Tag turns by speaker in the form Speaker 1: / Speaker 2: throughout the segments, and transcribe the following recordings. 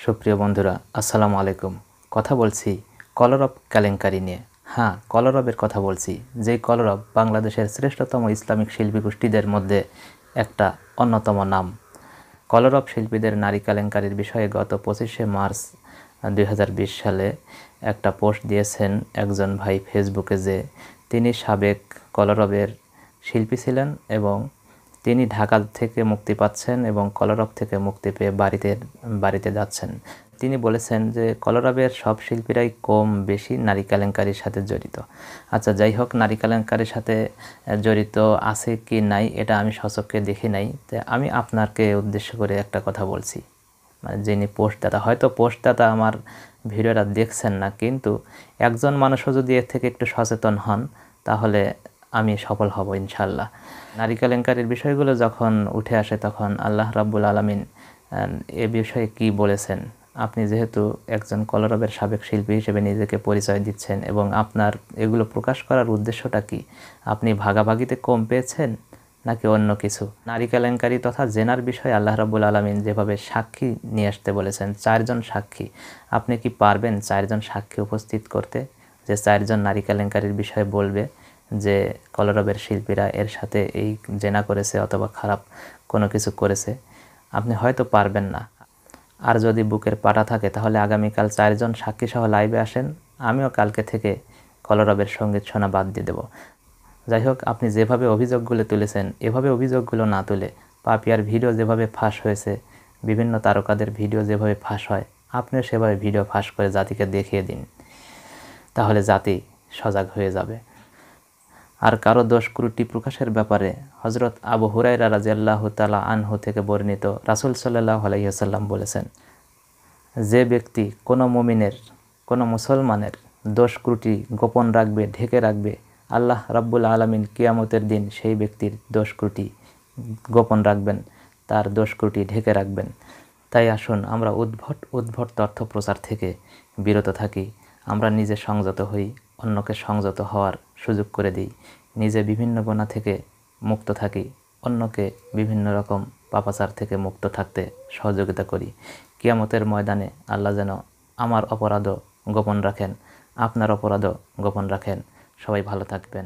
Speaker 1: সুপ্রিয় বন্ধুরা, আসসালামু আলাইকুম। কথা বলছি কলরব কেলেঙ্কারি নিয়ে। হ্যাঁ, কলরবের কথা বলছি। যেই কলরব বাংলাদেশের শ্রেষ্ঠতম ইসলামিক শিল্পী গোষ্ঠীদের মধ্যে একটা অন্যতম নাম। কলরব শিল্পীদের নারী কেলেঙ্কারির বিষয়ে গত 25শে মার্চ 2020 সালে একটা পোস্ট দিয়েছেন একজন ভাই ফেসবুকে, যে তিনি সাবেক কলরবের শিল্পী ছিলেন এবং তিনি ঢাকা থেকে মুক্তি পাচ্ছেন এবং কলরব থেকে মুক্তি পেয়ে বাড়িতে যাচ্ছেন। তিনি বলেছেন যে কলরবের সব শিল্পীরাই কম বেশি নারী কেলেঙ্কারির সাথে জড়িত। আচ্ছা, যাই হোক, নারী কেলেঙ্কারির সাথে জড়িত আছে কি নাই এটা আমি স্বচক্ষে দেখি নাই। তো আমি আপনাকে উদ্দেশ্য করে একটা কথা বলছি। মানে যিনি পোস্টদাতা, হয়তো পোস্টদাতা আমার ভিডিওটা দেখছেন না, কিন্তু একজন মানুষও যদি এর থেকে একটু সচেতন হন তাহলে আমি সফল হব ইনশাল্লাহ। নারী কেলেঙ্কারির বিষয়গুলো যখন উঠে আসে তখন আল্লাহ রাব্বুল আলামিন এ বিষয়ে কি বলেছেন। আপনি যেহেতু একজন কলরবের সাবেক শিল্পী হিসেবে নিজেকে পরিচয় দিচ্ছেন এবং আপনার এগুলো প্রকাশ করার উদ্দেশ্যটা কি? আপনি ভাগাভাগিতে কম পেয়েছেন নাকি অন্য কিছু? নারী কেলেঙ্কারি তথা জেনার বিষয়ে আল্লাহ রাব্বুল আলামিন যেভাবে সাক্ষী নিয়ে আসতে বলেছেন, 4 জন সাক্ষী, আপনি কি পারবেন 4 জন সাক্ষী উপস্থিত করতে, যে 4 জন নারী কেলেঙ্কারির বিষয়ে বলবে যে কলরবের শিল্পীরা এর সাথে এই জেনা করেছে অথবা খারাপ কোনো কিছু করেছে? আপনি হয়তো পারবেন না। আর যদি বুকের পাটা থাকে তাহলে আগামীকাল 4 জন সাক্ষী সহ লাইভে আসেন, আমিও কালকে থেকে কলরবের সঙ্গীত শোনা বাদ দিয়ে দেব। যাই হোক, আপনি যেভাবে অভিযোগগুলো তুলেছেন এভাবে অভিযোগগুলো না তুলে, পাপিয়ার ভিডিও যেভাবে ফাঁস হয়েছে, বিভিন্ন তারকাদের ভিডিও যেভাবে ফাঁস হয়, আপনিও সেভাবে ভিডিও ফাঁস করে জাতিকে দেখিয়ে দিন, তাহলে জাতি সজাগ হয়ে যাবে। আর কারো দোষ ত্রুটি প্রকাশের ব্যাপারে হযরত আবু হুরায়রা রাদিয়াল্লাহু তাআলা আনহু থেকে বর্ণিত রাসূল সাল্লাল্লাহু আলাইহি ওয়াসাল্লাম বলেছেন, যে ব্যক্তি কোনো মুমিনের, কোনো মুসলমানের দোষ ত্রুটি গোপন রাখবে, ঢেকে রাখবে, আল্লাহ রাব্বুল আলামিন কিয়ামতের দিন সেই ব্যক্তির দোষ ত্রুটি গোপন রাখবেন, তার দোষ ত্রুটি ঢেকে রাখবেন। তাই আসুন আমরা উদ্ভট তথ্য প্রচার থেকে বিরত থাকি। আমরা নিজে সংযত হই, অন্যকে সংযত হওয়ার সুযোগ করে দিই। নিজে বিভিন্ন গুনাহ থেকে মুক্ত থাকি, অন্যকে বিভিন্ন রকম পাপাচার থেকে মুক্ত থাকতে সহযোগিতা করি। কিয়ামতের ময়দানে আল্লাহ যেন আমার অপরাধও গোপন রাখেন, আপনার অপরাধও গোপন রাখেন। সবাই ভালো থাকবেন।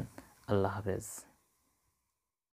Speaker 1: আল্লাহ হাফেজ।